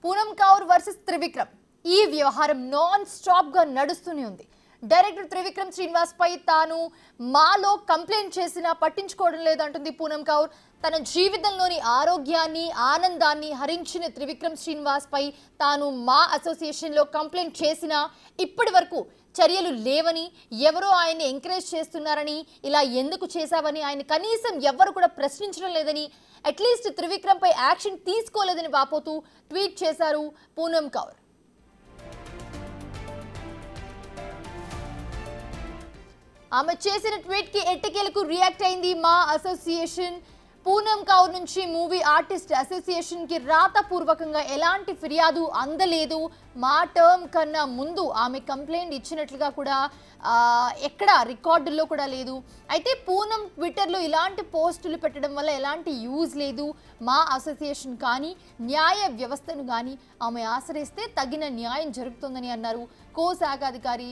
Poonam Kaur versus Trivikram ఈ వ్యవహారం non stop గా నడుస్తూనే ఉంది. డైరెక్టర్ త్రివిక్రమ్ శ్రీనివాస్ పై తాను మాలో కంప్లైంట్ చేసినా పట్టించుకోవడం లేదంటుంది పూనం కౌర్. తన జీవితంలోని ఆరోగ్యాన్ని ఆనందాన్ని హరించిన త్రివిక్రమ్ శ్రీనివాస్ పై తాను మా అసోసియేషన్ లో కంప్లైంట్ చేసినా ఇప్పటి వరకు చర్యలు లేవని, ఎవరో ఆయన్ని ఎంకరేజ్ చేస్తున్నారని, ఇలా ఎందుకు చేశావని ఆయన కనీసం ఎవ్వరు కూడా ప్రశ్నించడం లేదని, అట్లీస్ట్ త్రివిక్రమ్ పై యాక్షన్ తీసుకోలేదని వాపోతూ ట్వీట్ చేశారు పూనం కౌర్. ఆమె చేసిన ట్వీట్ కి ఎట్టకేలకు రియాక్ట్ అయింది మా అసోసియేషన్. పూనం కౌర్ నుంచి మూవీ ఆర్టిస్ట్ అసోసియేషన్ కి రాతపూర్వకంగా ఎలాంటి ఫిర్యాదు అందలేదు. మా టర్మ్ కన్నా ముందు ఆమె కంప్లైంట్ ఇచ్చినట్లుగా కూడా ఎక్కడ రికార్డుల్లో కూడా లేదు. అయితే పూనం ట్విట్టర్లో ఇలాంటి పోస్టులు పెట్టడం వల్ల ఎలాంటి యూజ్ లేదు. మా అసోసియేషన్ కానీ న్యాయ వ్యవస్థను కానీ ఆమె ఆశ్రయిస్తే తగిన న్యాయం జరుగుతుందని అన్నారు కోశాఖ అధికారి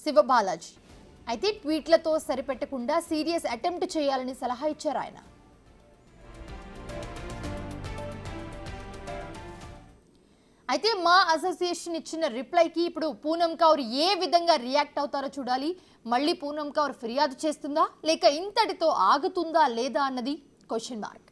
శివబాలాజీ. అయితే ట్వీట్లతో సరిపెట్టకుండా సీరియస్ అటెంప్ట్ చేయాలని సలహా ఇచ్చారు ఆయన. అయితే మా అసోసియేషన్ ఇచ్చిన రిప్లైకి ఇప్పుడు పూనం కౌర్ ఏ విధంగా రియాక్ట్ అవుతారో చూడాలి. మళ్ళీ పూనం కౌర్ ఫిర్యాదు చేస్తుందా లేక ఇంతటితో ఆగుతుందా లేదా అన్నది క్వశ్చన్ మార్క్.